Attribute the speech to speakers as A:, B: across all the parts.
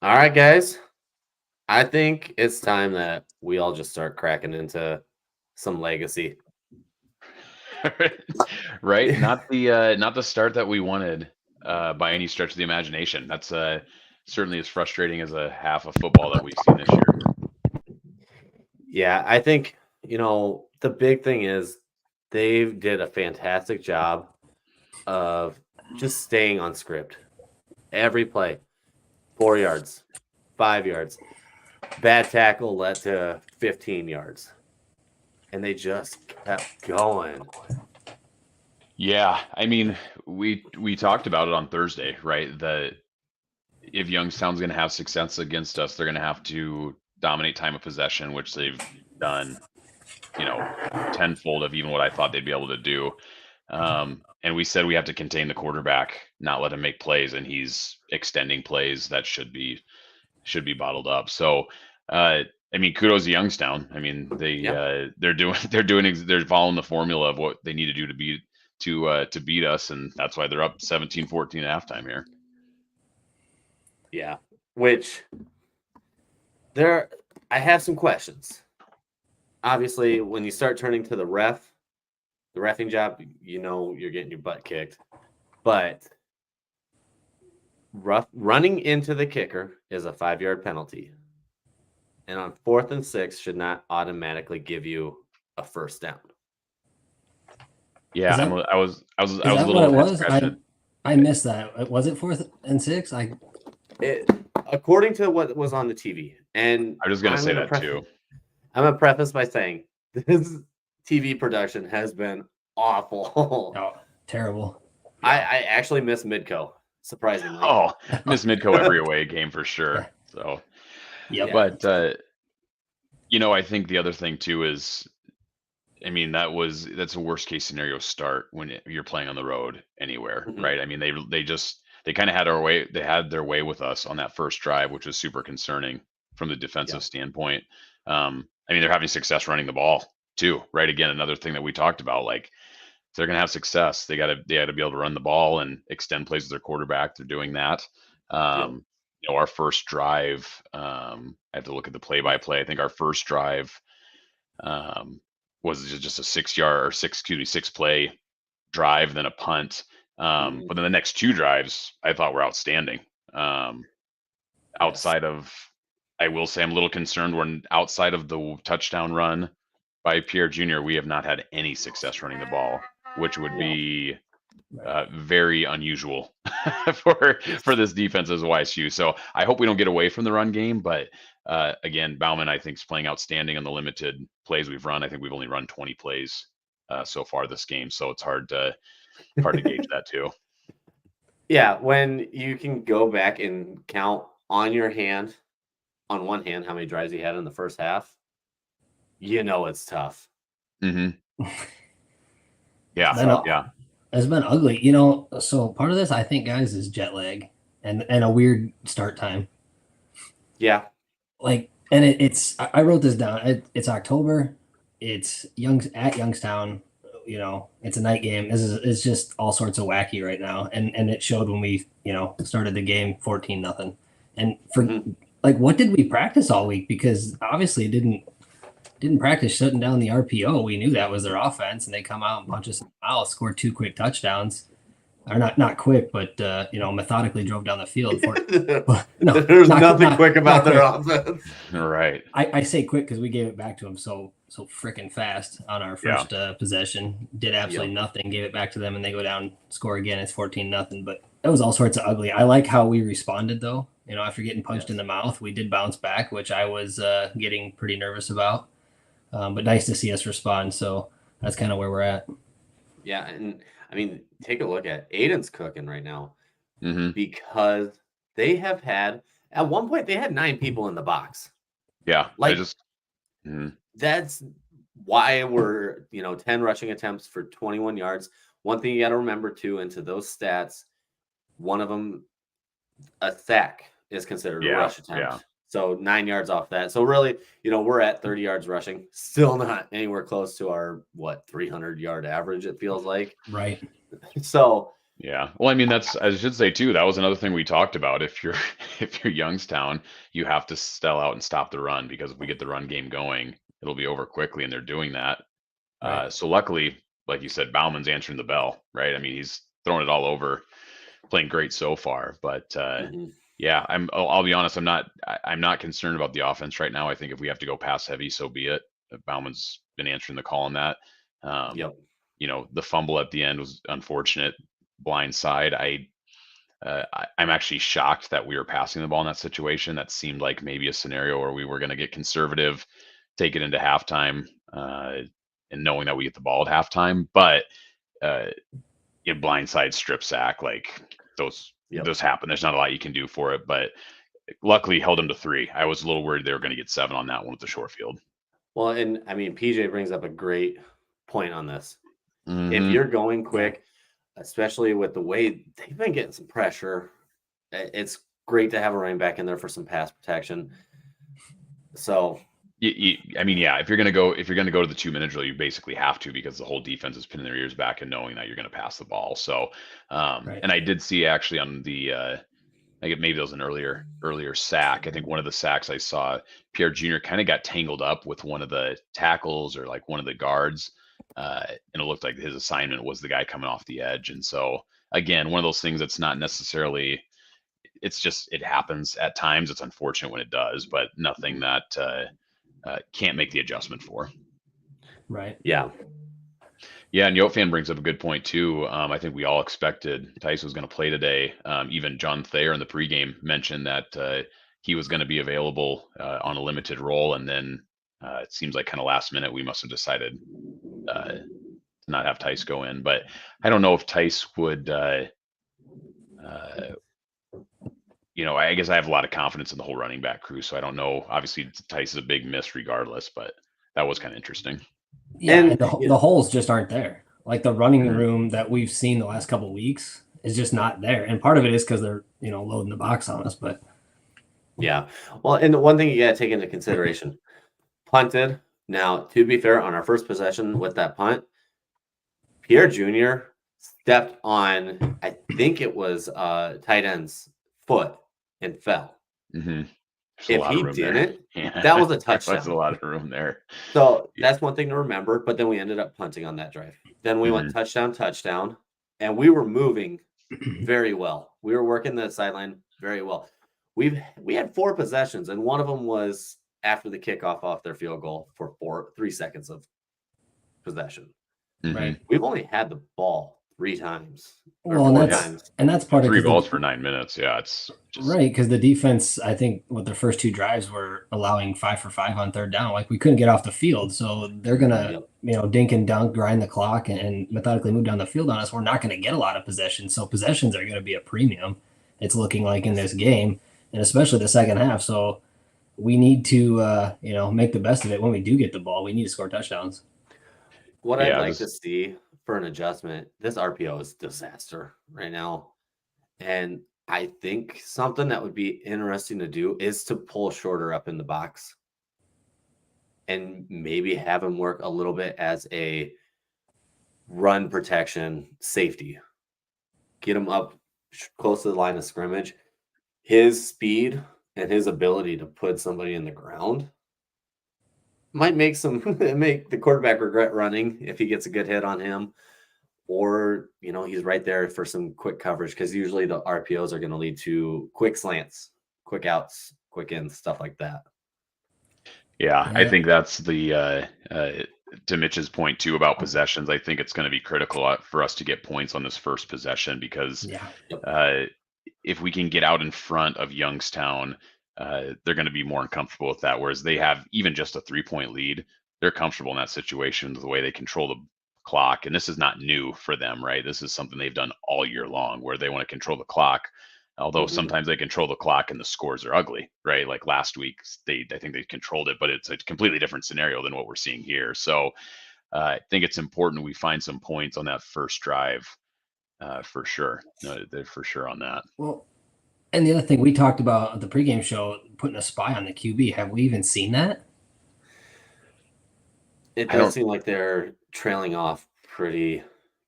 A: All right, guys. I think it's time that we all just start cracking into some legacy.
B: Right? Not the start that we wanted by any stretch of the imagination. That's certainly as frustrating as a half of football that we've seen this year.
A: Yeah, I think, the big thing is they did a fantastic job of just staying on script. Every play, 4 yards, 5 yards, bad tackle led to 15 yards. And they just kept going.
B: Yeah, I mean, we talked about it on Thursday, right? That if Youngstown's going to have success against us, they're going to have to dominate time of possession, which they've done, you know, tenfold of even what I thought they'd be able to do. And we said we have to contain the quarterback, not let him make plays, and he's extending plays that should be bottled up. So, I mean, kudos to Youngstown. I mean,
A: Yeah.
B: they're following the formula of what they need to do to beat us, and that's why they're up 17-14 at halftime here.
A: Yeah. Which I have some questions. Obviously, when you start turning to the refing job, you're getting your butt kicked. But running into the kicker is a 5-yard penalty. And on 4th and 6 should not automatically give you a first down.
B: Yeah, I was a
C: that
B: little
C: what it was?
B: scratching.
C: I missed that. Was it 4th and 6?
A: According to what was on the TV, and
B: I was going to say that too.
A: I'm going to preface by saying this TV production has been awful.
C: Oh, terrible.
A: I actually miss Midco, surprisingly.
B: Oh, miss Midco every away game for sure. So,
C: yeah.
B: But I think the other thing too is, I mean, that's a worst case scenario start when you're playing on the road anywhere, right? I mean, they kind of had their way with us on that first drive, which was super concerning from the defensive standpoint. I mean, they're having success running the ball too, right? Again, another thing that we talked about, like, if they're going to have success, they got to be able to run the ball and extend plays with their quarterback. They're doing that. Our first drive, I have to look at the play-by-play. I think our first drive was just a 6-play drive, then a punt. But then the next two drives I thought were outstanding. Outside of, I will say I'm a little concerned when outside of the touchdown run by Pierre Jr., we have not had any success running the ball, which would be very unusual for this defense as YSU. So I hope we don't get away from the run game. But again, Bauman, I think, is playing outstanding on the limited plays we've run. I think we've only run 20 plays so far this game. So it's hard to gauge that too.
A: Yeah, when you can go back and count on one hand, how many drives he had in the first half, it's tough.
B: Mm-hmm. Yeah.
C: It's been ugly, so part of this, I think, guys, is jet lag and a weird start time.
A: Yeah.
C: Like, and I wrote this down. It's October. It's at Youngstown. It's a night game. It's just all sorts of wacky right now. And it showed when we, started the game 14-0. And like, what did we practice all week? Because obviously it didn't practice shutting down the RPO. We knew that was their offense, and they come out and punch us in the mouth, scored 2 quick touchdowns. Or not quick, but methodically drove down the field.
A: There's nothing quick about their offense.
B: Right.
C: I say quick because we gave it back to them so freaking fast on our first possession. Did absolutely nothing. Gave it back to them, and they go down, score again. It's 14-0. But it was all sorts of ugly. I like how we responded, though. After getting punched in the mouth, we did bounce back, which I was getting pretty nervous about. But nice to see us respond. So that's kind of where we're at.
A: Yeah, and I mean, take a look at Aiden's cooking right now
B: because
A: they have had, at one point, they had 9 people in the box.
B: Yeah,
A: that's why we're 10 rushing attempts for 21 yards. One thing you got to remember too, into those stats, one of them, a sack is considered a rush attempt.
B: Yeah.
A: So 9 yards off that. So really, we're at 30 yards rushing. Still not anywhere close to our 300-yard average, it feels like.
C: Right.
A: So
B: Yeah. Well, I mean, I should say too, that was another thing we talked about. If you're if you're Youngstown, you have to sell out and stop the run, because if we get the run game going, it'll be over quickly, and they're doing that.
C: Right.
B: So luckily, like you said, Bauman's answering the bell, right? I mean, he's throwing it all over, playing great so far. But
A: Mhm.
B: yeah, I'll be honest, I'm not concerned about the offense right now. I think if we have to go pass heavy, so be it. Bauman's been answering the call on that.
A: Yep.
B: The fumble at the end was unfortunate, blind side. I'm actually shocked that we were passing the ball in that situation. That seemed like maybe a scenario where we were going to get conservative, take it into halftime, and knowing that we get the ball at halftime. But uh, blindside strip sack, like those
A: Yep.
B: those happen. There's not a lot you can do for it, but luckily held them to 3. I was a little worried they were going to get 7 on that one with the short field.
A: Well, and I mean, PJ brings up a great point on this. If
B: Mhm.
A: you're going quick, especially with the way they've been getting some pressure, it's great to have a running back in there for some pass protection. So,
B: I mean, yeah, if you're gonna go to the 2-minute drill, you basically have to, because the whole defense is pinning their ears back and knowing that you're going to pass the ball. So,
C: Right.
B: and I did see actually on the, I think maybe it was an earlier sack. I think one of the sacks I saw, Pierre Jr. kind of got tangled up with one of the tackles or like one of the guards, and it looked like his assignment was the guy coming off the edge. And so again, one of those things that's not necessarily. It's just, it happens at times. It's unfortunate when it does, but nothing that can't make the adjustment for.
C: Right.
A: yeah.
B: Yeah, and Yofan brings up a good point too. I think we all expected Tice was going to play today. Even John Thayer in the pregame mentioned that he was going to be available on a limited role, and then it seems like kind of last minute we must have decided to not have Tice go in. But I don't know if Tice would. I guess I have a lot of confidence in the whole running back crew, so I don't know. Obviously, Tice is a big miss regardless, but that was kind of interesting.
C: Yeah,
A: And
C: and the holes just aren't there. Like the running
B: Mhm.
C: room that we've seen the last couple of weeks is just not there. And part of it is because they're loading the box on us. But
A: yeah. Well, and the one thing you got to take into consideration, punted. Now, to be fair, on our first possession with that punt, Pierre Jr. stepped on, I think it was tight end's foot and fell.
B: Mm-hmm. There's a
A: If
B: lot
A: he
B: of room
A: didn't,
B: there. Yeah,
A: that was a
B: there was a
A: touchdown.
B: lot of room there.
A: So
B: Yeah.
A: that's one thing to remember. But then we ended up punting on that drive. Then we went
B: Mhm.
A: touchdown, and we were moving very well. We were working the sideline very well. We had 4 possessions, and one of them was after the kickoff off their field goal for 3 seconds of possession.
B: Mhm.
C: right.
A: We've only had the ball 3 times or
C: Well,
A: 4
B: Yeah.
A: times.
C: and that's part of
B: 3
C: because
B: balls for 9 minutes. Yeah, it's just
C: right, because the defense, I think, with their first 2 drives were allowing 5 for 5 on third down. Like we couldn't get off the field, so they're gonna,
A: Yep.
C: dink and dunk, grind the clock, and methodically move down the field on us. We're not gonna get a lot of possessions, so possessions are gonna be a premium. It's looking like in this game, and especially the second half. So we need to, make the best of it when we do get the ball. We need to score touchdowns.
A: What I'd
B: yeah,
A: like to
B: this
A: see for an adjustment, this RPO is disaster right now. And I think something that would be interesting to do is to pull shorter up in the box and maybe have him work a little bit as a run protection safety. Get him up close to the line of scrimmage. His speed and his ability to put somebody in the ground might make the quarterback regret running if he gets a good hit on him. Or, he's right there for some quick coverage, because usually the RPOs are going to lead to quick slants, quick outs, quick ins, stuff like that.
B: yeah, I
C: Yeah.
B: think that's the to Mitch's point too about possessions. I think it's going to be critical for us to get points on this first possession, because
C: Yeah.
B: if we can get out in front of Youngstown, they're going to be more uncomfortable with that. Whereas they have even just a 3-point lead, they're comfortable in that situation with the way they control the clock. And this is not new for them, right? This is something they've done all year long, where they want to control the clock. Although sometimes they control the clock and the scores are ugly, right? Like last week, I think they controlled it, but it's a completely different scenario than what we're seeing here. So I think it's important we find some points on that first drive, for sure. No, they're for sure on that.
C: Well, and the other thing we talked about at the pregame show, putting a spy on the QB. Have we even seen that?
A: It
B: I
A: does
B: don't.
A: seem like they're trailing off pretty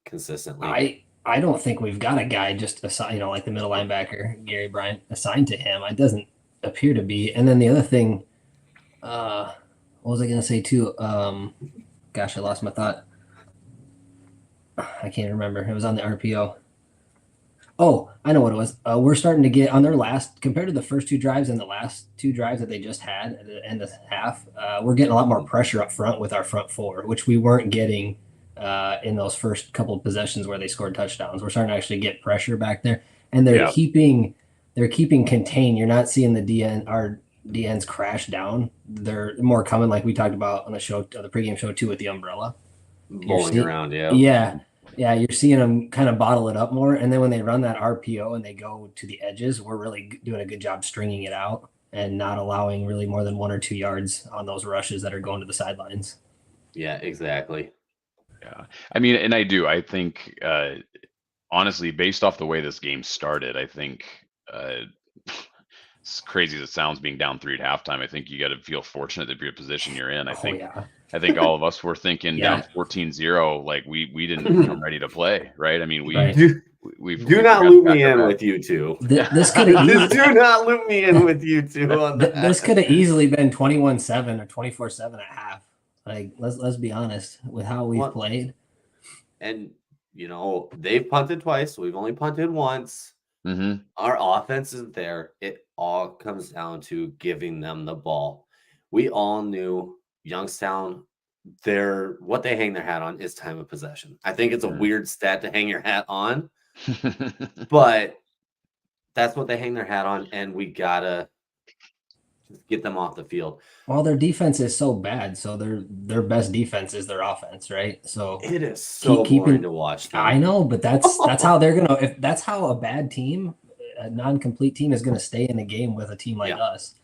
A: consistently.
C: I don't think we've got a guy just assigned, like the middle linebacker, Gary Bryant, assigned to him. It doesn't appear to be. And then the other thing, what was I going to say too? Gosh, I lost my thought. I can't remember. It was on the RPO. Oh, I know what it was. We're starting to get on their last, compared to the first two drives and the last two drives that they just had at the end of the half. We're getting a lot more pressure up front with our front four, which we weren't getting in those first couple of possessions where they scored touchdowns. We're starting to actually get pressure back there, and they're keeping contained. You're not seeing our DNs crash down. They're more coming, like we talked about on the show, the pregame show too, with the umbrella.
A: Bowling around,
C: Yeah, you're seeing them kind of bottle it up more, and then when they run that RPO and they go to the edges, we're really doing a good job stringing it out and not allowing really more than 1 or 2 yards on those rushes that are going to the sidelines.
A: Yeah, exactly.
B: Yeah, I mean, and I think honestly, based off the way this game started, I think as crazy as it sounds, being down 3 at halftime, I think you got to feel fortunate to be in a position you're in. I think all of us were thinking down 14-0, like we didn't come ready to play, right? I mean, we've
A: do not loop me in with you two.
C: This could have
A: do not loop me in with you two on that.
C: This could have easily been 21-7 or 24-7 at half. Like, let's be honest with how we've played.
A: And they've punted twice. We've only punted once.
B: Mm-hmm.
A: Our offense is there. It all comes down to giving them the ball. We all knew Youngstown, what they hang their hat on is time of possession. I think it's a weird stat to hang your hat on, but that's what they hang their hat on, and we gotta get them off the field.
C: Well, their defense is so bad, so their best defense is their offense, right? So
A: it is so boring to watch them.
C: I know, but that's how they're gonna. If that's how a bad team, a non-complete team, is gonna stay in the game with a team like us,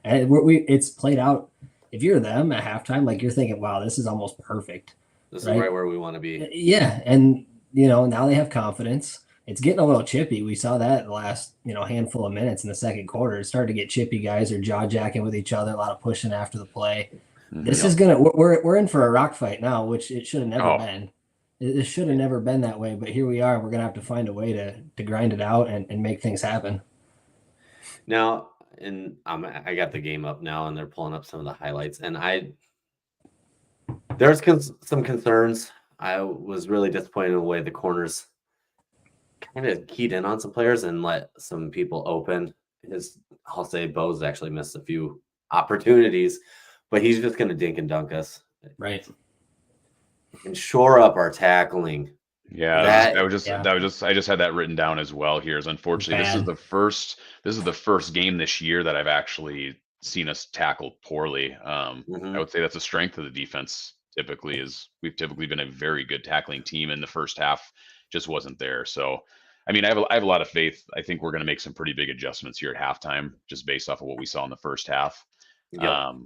C: and it's played out. If you're them at halftime, like, you're thinking, wow, this is almost perfect.
A: This is right where we want to be.
C: Yeah, and now they have confidence. It's getting a little chippy. We saw that the last, handful of minutes in the second quarter. It started to get chippy. Guys are jaw jacking with each other, a lot of pushing after the play. This is we're in for a rock fight now, which it should have never been. It should have never been that way, but here we are. We're gonna have to find a way to grind it out and make things happen.
A: Now, and I got the game up now, and they're pulling up some of the highlights, and there's some concerns. I was really disappointed in the way the corners kind of keyed in on some players and let some people open. I'll say Bo's actually missed a few opportunities, but he's just going to dink and dunk us.
C: Right.
A: And shore up our tackling.
B: Yeah, I just had that written down as well here. Is unfortunately this is the first game this year that I've actually seen us tackle poorly. I would say that's a strength of the defense. We've typically been a very good tackling team, in the first half just wasn't there. So, I mean, I have a lot of faith. I think we're going to make some pretty big adjustments here at halftime, just based off of what we saw in the first half. Yep.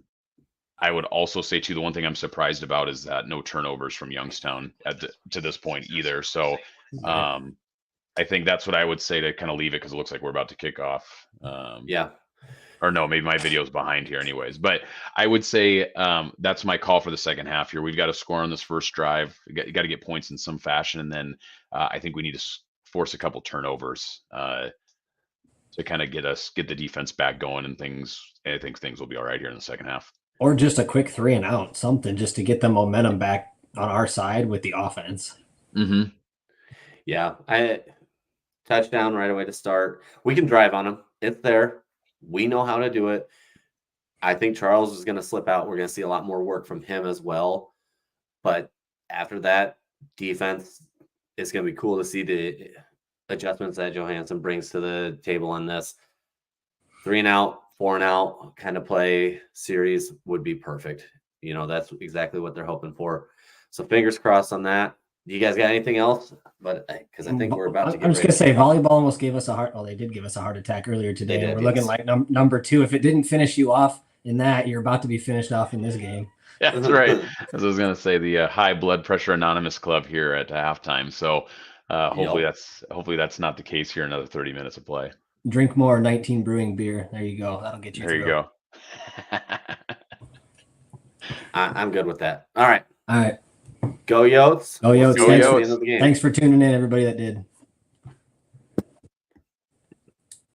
B: I would also say too, the one thing I'm surprised about is that no turnovers from Youngstown to this point either. So, I think that's what I would say to kind of leave it, because it looks like we're about to kick off. Or no, maybe my video's behind here anyways. But I would say that's my call for the second half here. We've got to score on this first drive. You got to get points in some fashion. And then I think we need to force a couple turnovers to kind of get the defense back going, and I think things will be all right here in the second half.
C: Or just a quick 3 and out, something just to get the momentum back on our side with the offense.
B: Mm-hmm.
A: Yeah, touchdown right away to start. We can drive on them. It's there. We know how to do it. I think Charles is going to slip out. We're going to see a lot more work from him as well. But after that, defense, it's going to be cool to see the adjustments that Johansson brings to the table on this. 3 and out, 4 and out kind of play series would be perfect. That's exactly what they're hoping for. So fingers crossed on that. Do you guys got anything else? But because I think we're about to get
C: I'm just going to say volleyball almost gave us they did give us a heart attack earlier today. And we're looking like number 2. If it didn't finish you off in that, you're about to be finished off in this game.
B: Yeah, that's right. As I was going to say, the High Blood Pressure Anonymous Club here at halftime. So hopefully that's not the case here. Another 30 minutes of play.
C: Drink more 19 Brewing beer. There you go. That'll get you
B: through. There you go.
A: I'm good with that. All right. Go Yotes.
C: Go Yotes.
A: See you
C: Thanks
A: at
B: for-
A: the end of the game.
C: Thanks for tuning in, everybody that did.